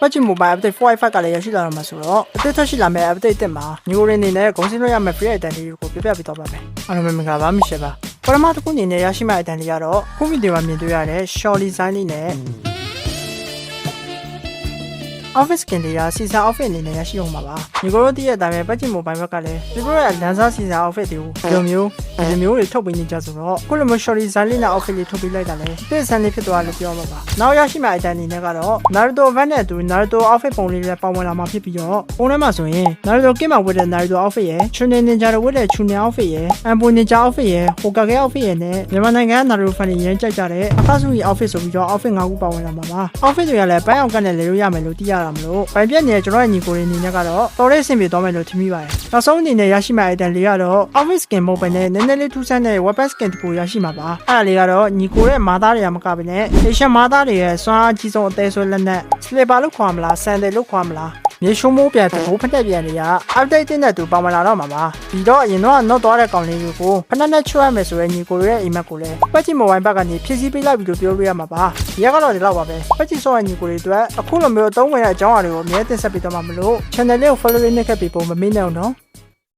ပတ်ချင် mobile update 4.5 ကလည်းရရှိလာတော့မှာဆိုတော့အသစ်ထွက်ရှိလာမယ့် update တက်မှာညီကိုရင်းနေနဲ့ဂုံစင်းလို့ရမယ့် free item တွေကိုပြပြပေးတော့ပါမယ်အားလုံးပဲမင်္ဂလာပါမီရှယ်ပါပထမတစ်ခုအနေနဲ့ရရှိမယ့် item တွေကတော့ခုဗီဒီယိုမှာမြင်တွေ့ရတဲ့ short design လေးနဲ့ office skin တွေက season outfit အနေနဲ့ရရှိအောင်ပါညီကိုတို့တည့်ရတဲ့အတိုင်းပဲပတ်ချင် mobile ဘက်ကလည်းဒီလိုရဲ့လန်ဆာ season outfit တွေကိုဒီမျိုးတွေထုတ်ပေးနေကြဆိုတော့ခုလိုမျိုး short design လေးနဲ့ outfit လေးထုတ်ပေးလိုက်တာလေတစ်ဆန်လေးဖြစ်သွားလို့ပြောမှာပါနောက်ရရှိမယ့် item အနေနဲ့ကတော့ Naruto van နဲ့အတူ Naruto outfit ပုံလေးလည်းပေါဝင်လာမှာဖြစ်ပြီးတော့ပုံထဲမှာဆိုရင် Naruto ကင်းမှာဝတ်တဲ့ Naruto outfit ရယ် Chunin Ninja တွေဝတ်တဲ့ Chunin outfit ရယ် Anbo Ninja outfit ရယ် Hokage outfit ရယ်နဲ့မြန်မာနိုင်ငံက Naruto fan တွေရမ်းကြိုက်ကြတဲ့ Akatsuki outfit ဆိုပြီးတော့ outfit 5 ခုပေါဝင်လာမှာပါ outfit တွေကလည်းဘိုင်းအောင်ကတ်နဲ့လေလို့ရမယ်လို့သိရတာမလို့ဘိုင်ပြက်နေကျွန်တော်ရဲ့ညီကိုရင်းအနေနဲ့ကတော့တော်လေးအဆင်ပြေသွားမယ်လို့ထင်မိပါတယ်နောက်ဆုံးအနေနဲ့ရရှိမယ့် item လေးကတော့ outfit skin မဟုတ်ဘဲနဲ့နည်းနည်းလေးထူးဆန်းတဲ့ weapon skin တစ်ခုရရှိမှာပါအဲ့ဒါလေးကတော့ညီကိုရဲ့မာသားတွေကမကဘဲနဲ့ Asian မာသားတွေရဲ့စွမ်းအားကြီးဆုံးအသေးဆွဲလက်နက် slipper လို့ခေါ်မလား sandal လို့ခေါ်မလားမြေရှုံးမိုးပြန်တဘိုးဖက်တက်ပြန်တွေက update တင်တဲ့သူပေါဝင်လာတော့မှာပါပြီးတော့အရင်တော့နောက်သွားတဲ့ကောင်လေးတွေကိုဖက်နဲ့ချွတ်ရမယ်ဆိုရင်ညီကိုရဲ့အိမ်မက်ကိုလည်းပတ်ချင် mobile ဘက်ကနေဖြည့်ဆည်းပေးလိုက်ပြီးလို့ပြောလို့ရမှာပါဒီကတော့ဒီလောက်ပါပဲပတ်ချင်ဆော့ရဲ့ညီကိုတွေအတွက်အခုလိုမျိုးအသုံးဝင်တဲ့အကြောင်းအရာတွေကိုအများတင်ဆက်ပေးတော့မှာမလို့ channel လေးကို follow လေးနဲ့ခဲ့ပြီးပုံမမေ့နဲ့အောင်နော်